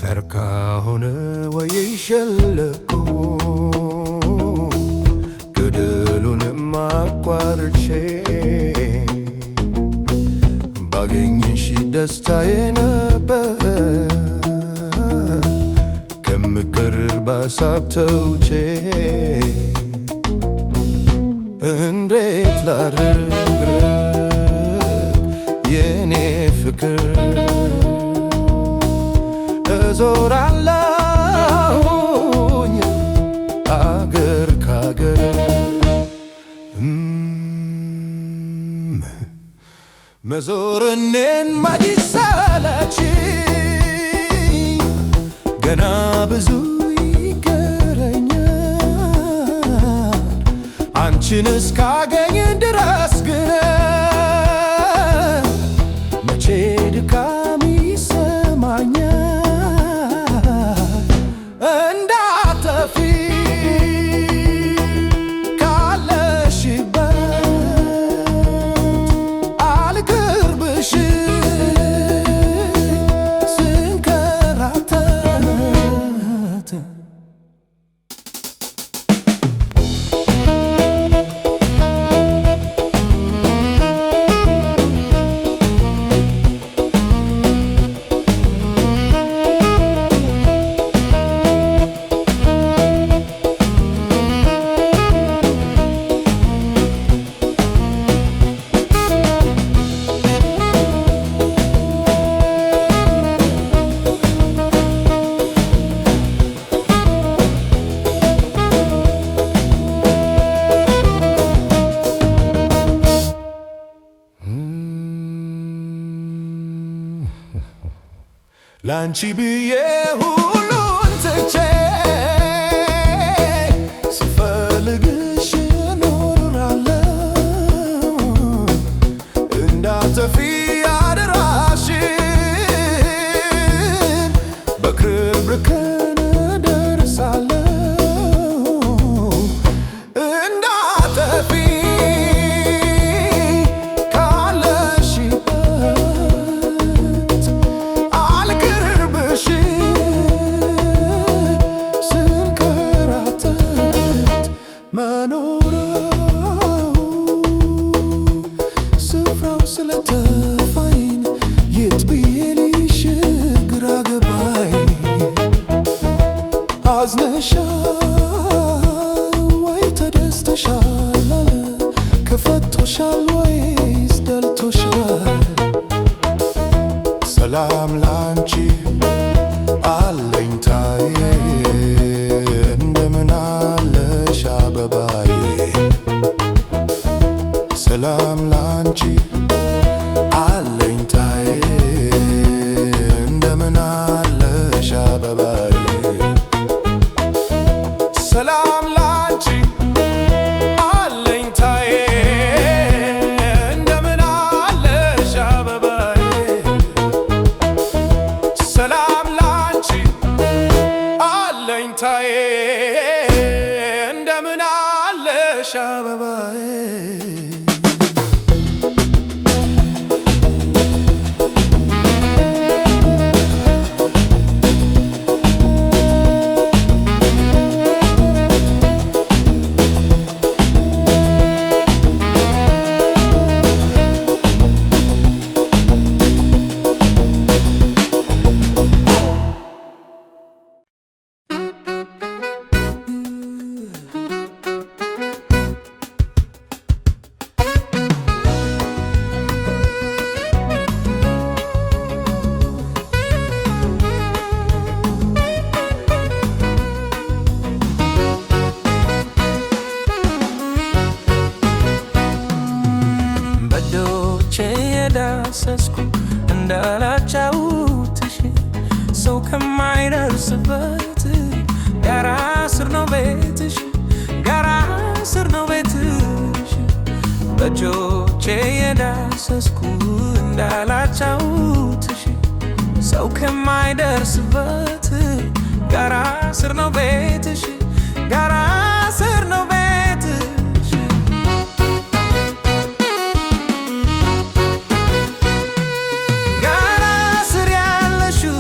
ፈርካሆነ ወይ ሸለቆ ገደሉንም አቋርጬ ባገኘሽ ደስታዬ ነበር ከምቀርር ባሳብ ተውጬ እንዴት ላድርግ የኔ ፍቅር እዞራለሁኝ አገር ካገር መዞር እኔን ማይሰለችኝ ገና ብዙ ይቀረኛል አንቺን እስካገኝ ድረስ ግን መቼ ድካም ይሰማኛል እንዳትጠፊ ላንቺ ብዬ ሁሉን ትቼ ስፈልግሽ እኖራለሁ እንዳትጠፊ አደራሽን በክብር ቀን እደርሳለሁ እንዳትጠፊ ስለተፋኝ የት ብዬ ልይሽ ግራ ገባኝ አዝነሻል ወይ ተደስተሻል ከፍቶሻል ወይስ ደልቶሻል ሰላም ላንቺ አለኝታዬ እንደምን አለሽ አበባዬ ሰላም ላንቺ አለኝታዬ እንደምን አለሽ አበባዬ ሰላም ላንቺ አለኝታዬ እንደምን አለሽ አበባዬ ሰላም ላንቺ አለኝታዬ እንደምን አለሽ አበባዬ የዳሰስኩ እንዳላጫውትሽ ሰው ከማይደርስበት ጋራ ስር ነው ቤትሽ ጋራ ስር ነው ቤትሽ በእጆቼ የዳሰስኩ እንዳላጫውትሽ ሰው ከማይደርስበት ጋራ ስር ነው ቤትሽ ጋራ ስር ነው ቤትሽ ጋራ ስር ያለሽው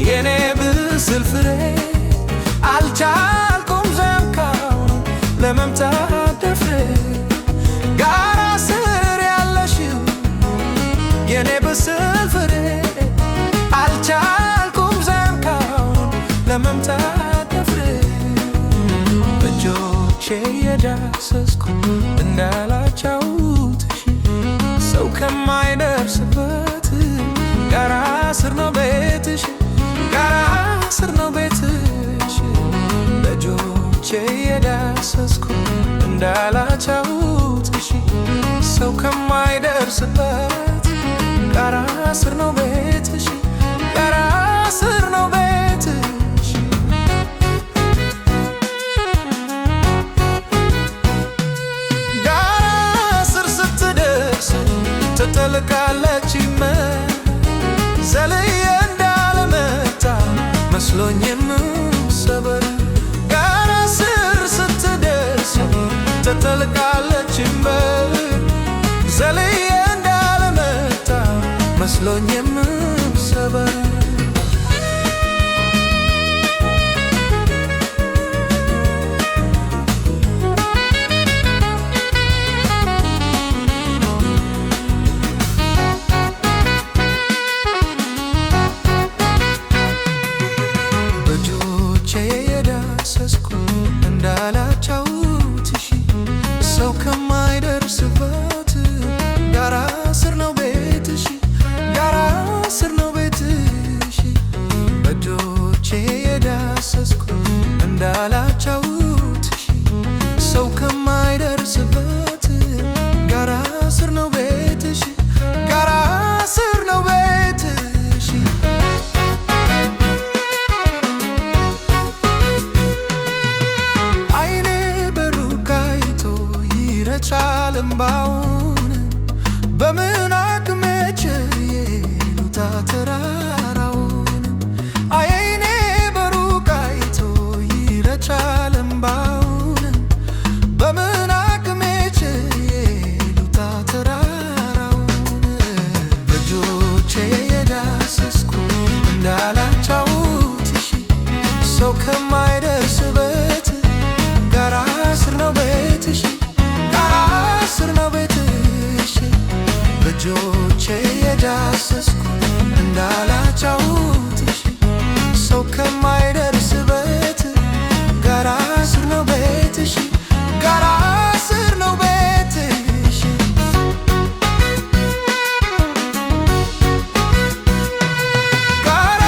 የኔ ብስል ፍሬ አልቻልኩም ዘንካውን ለመምታት ደፍሬ ጋራ ስር ያለሽው የኔ ብስል ፍሬ አልቻልኩም ዘንካውን ለመምታት ደፍሬ በእጆቼ የዳሰስኩ እንዳላጫውትሽ ሰው ከማይደርስበት ጋራ ስር ነው ቤትሽ ጋራ ስር ነው ቤትሽ በእጆቼ የዳሰስኩ እንዳላጫውትሽ ሰው ከማይደርስበት ጋራ ስር ነው ቤትሽ ጋራ ስር ነው ቤትሽ ጋራ ስር ስትደርስ ትጠልቃለች ዘልዬ እንዳልመታ መስሎኝም ሰበር ጋራ ስር ስትደርስ ትጠልቃለች ዘልዬ እንዳልመታ መስሎኝም ሰበር በእጆቼ የዳሰስኩ እንዳላጫውትሽ ሰው ከማይደርስበት ጋራ ስር ነው ቤትሽ ጋራ ስር ነው ቤትሽ በእጆቼ የዳሰስኩ እንዳላጫውትሽ ሰው ከማይደርስበት ጋራ ስር ነው ቤትሽ ጋራ ስር ነው ቤትሽ አይኔ በሩቅ አይቶ ይረጫል እምባውን በምን አቅሜ ችዬ ልውጣ ተራራውን አይኔ በሩቅ አይቶ ይረጫል እምባውን በምን አቅሜ ችዬ ልውጣ ተራራውን በእጆቼ የዳሰስኩ እንዳላጫውትሽ ሰው ከማይደርስበት ጋራ ስር ነው ቤትሽ ጋራ ስር ነው ቤትሽ በእጆቼ የዳሰስኩ እንዳላጫውትሽ ሰው ከማይደርስበት ጋራ ስር ነው ቤትሽ ጋራ ስር ነው ቤትሽ ጋራ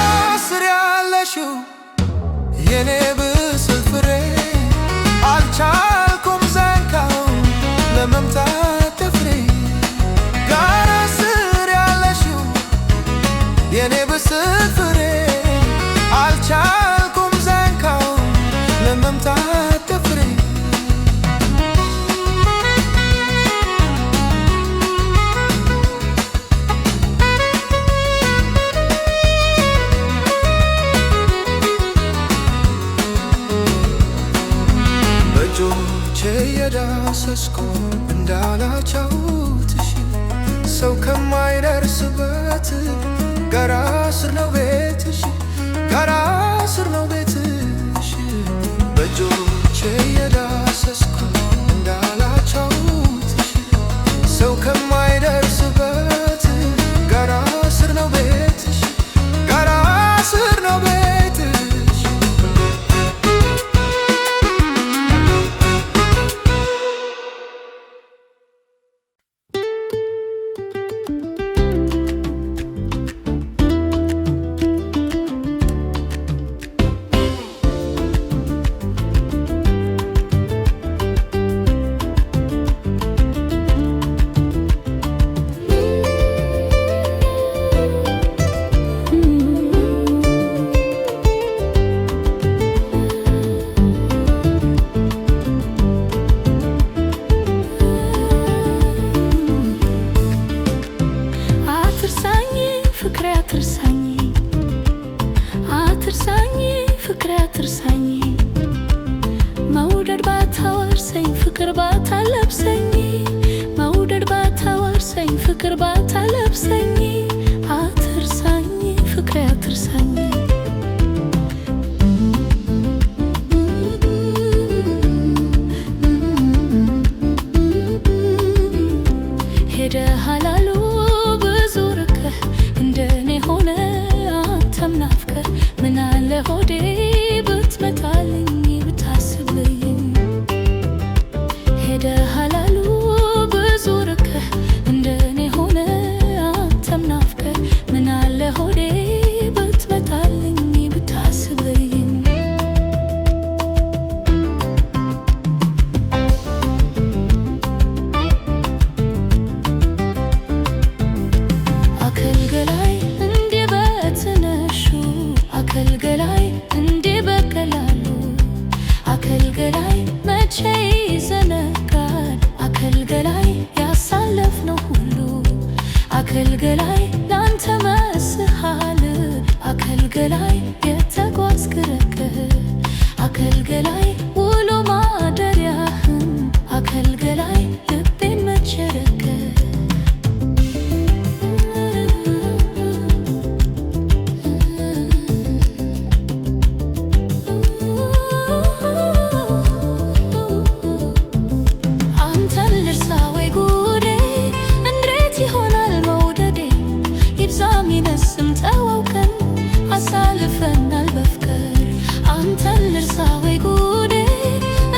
ስር ያለሽው የኔ ብስል ፍሬ አልቻልኩም ዘንካውን ለመምታት ደፍሬ ጋራ ስር ያለሽው የኔ ብስል ፍሬ አልቻልኩም ዘንካውን ለመምታት ደፍሬ በእጆቼ የዳሰስኩ እንዳላጫውትሽ ሰው ከማይደርስበት ጋራ ስር ነው ቤትሽ ጋራ ስር ነው ቤትሽ በእጆቼ የዳሰስኩ እንዳላጫውትሽ ሰው ከማይደርስበት ጋራ ስር ነው ቤትሽ ጋራ ስር ነው ቤትሽ አትርሳኝ መውደድ ባታወርሰኝ ፍቅር ባታለብሰኝ መውደድ ባታወርሰኝ ፍቅር ባታለብሰኝ አትርሳኝ ፍቅሬ አትርሳኝ ሄደሃል አሉ ብዙ ርቀህ እንደኔ ሆነ አንተም ናፍቀህ ምናለ ሆዴ ብትመጣልኝ ብታስብልኝ ሄደሃል አሉ ብዙ ርቀህ እንደኔ ሆነ አንተም ናፍቀህ ምናለ ሆዴ ብትመጣልኝ ብታስብልኝ አከልገላይ እንዴ በትነሹ አከልገላይ እንዴ በቀላሉ አከልገላይ መቼ ይዘነጋል አከልገላይ ያሳለፍነው ሁሉ አከልገላይ ላንተ መስሃል አከልገላይ የተጓዝክ ርቀህ አከልገላይ ውሎ ማደሪያህን አከልገላይ ልቤን መቼ ረከህ አንተን ልርሳ ወይ ጉዴ እንዴት ይሆናል መውደዴ ይብዛም ይነስም ተዋውቀን አሳልፈናል በፍቅር አንተን ልርሳ ወይ ጉዴ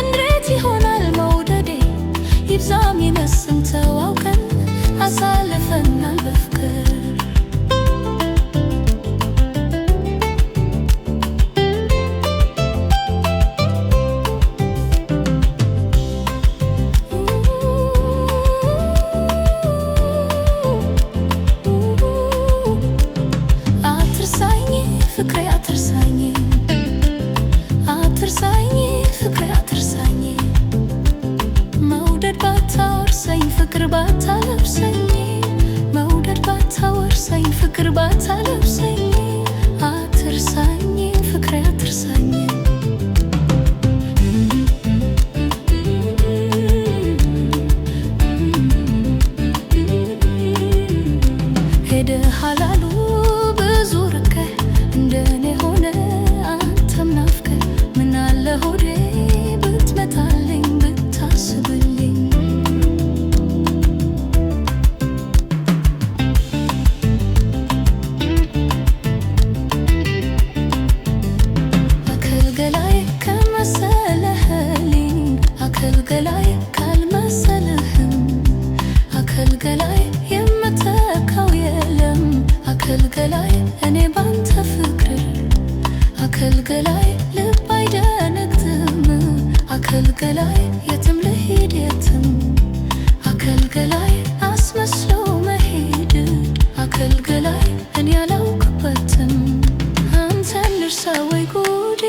እንዴት ይሆናል መውደዴ ይብዛም ይነስም ተዋውቀን አሳልፈናል በፍቅር አትርሳኝ ፍቅሬ አትርሳኝ አትርሳኝ ፍቅሬ አትርሳኝ መውደድ ባታወርሰኝ ፍቅር ባታለብሰኝ መውደድ ባታወርሰኝ ፍቅር ባታለብሰኝ አትርሳኝ ፍቅሬ አትርሳኝ ሄደሃል አሉ ብዙ ርቀህ እንደኔ ሆነ አንተም ናፍቀህ ምናለ ሆዴ ብትመጣልኝ ብታስብልኝ አከልገላይ ከመሰለህልኝ አከልገላይ ካልመሰልህም አከልገላይ የምተካው የለም አከልገላይ እኔ ባንተ ፍቅር አከልገላይ ልብ አይደነግጥም አከልገላይ የትም ልሂድ የትም አከልገላይ አስመስሎ መሄድ አከልገላይ እኔ አላውቅበትም አንተን ልርሳ ወይ ጉዴ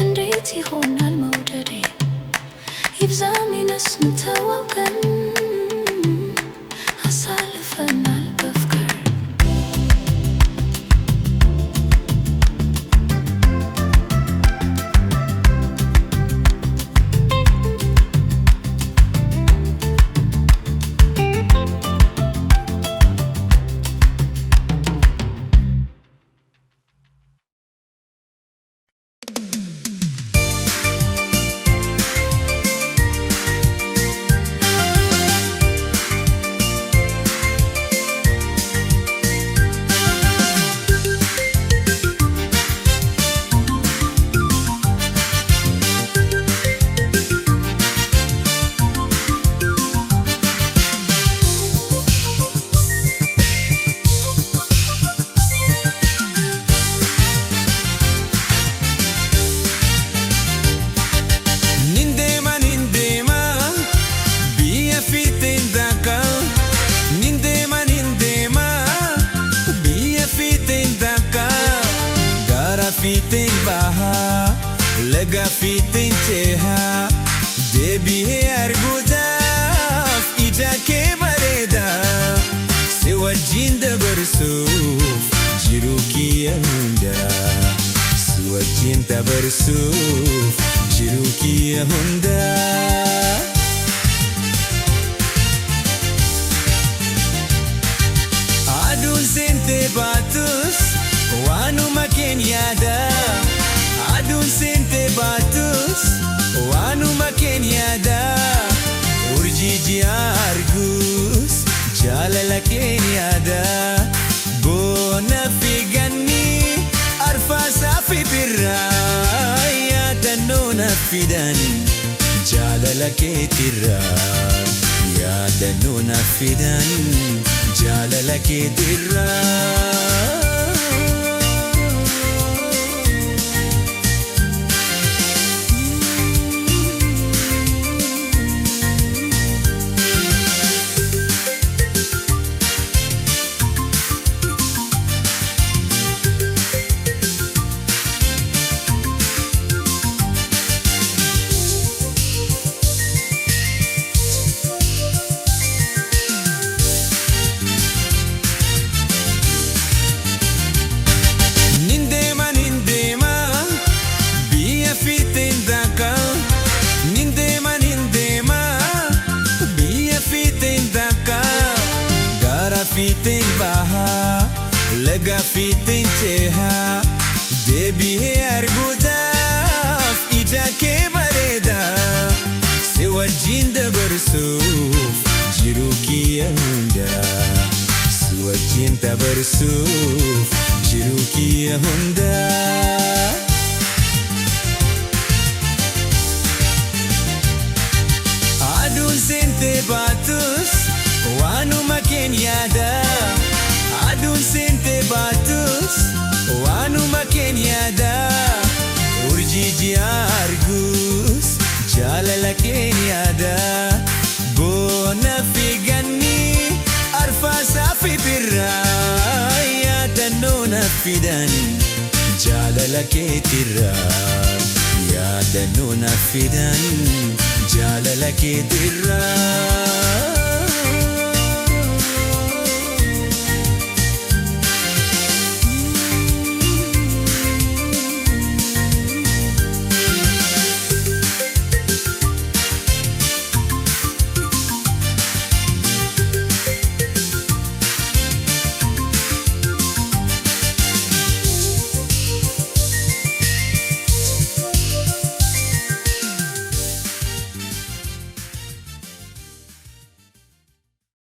እንዴት ይሆናል መውደዴ ይብዛም ይነስም ተዋውቀን አሳልፈናል በፍቅር fiitiin bahaa laga fiitiin cehaa deebi'ee arguudhaaf ija kee bareedaa si wajjin dabarsuuf jiruu kiyya hundaa si wajjin dabarsuuf jiruu kiyya hundaa. Aduun seentee baatus waanuma keen yaada. Aduun seentee baatus waanuma keen yaada. Urjii ji'a argus jaalala keen yaada. Boona fi ganni arfaasaa fi birraa yaadannoo na fidan jaalala keetirraa. Yaadannoo na fidan jaalala keetirraa. Fiiteen bahaa laga fiiteen cehaa deebi'ee arguudhaaf ija kee bareedaa si wajjin dabarsuuf jiruu kiyya hundaa si wajjin dabarsuuf jiruu kiyya hundaa. Aduun seentee baatus waanuma keen yaada. Aduun seentee baatus waanuma keen yaada. Urjii ji'a argus jaalala keen yaada. Boona fi ganni arfaasaa fi birraa yaadannoo na fidan jaalala keetirraa. Yaadannoo na fidan jaalala keetirraa.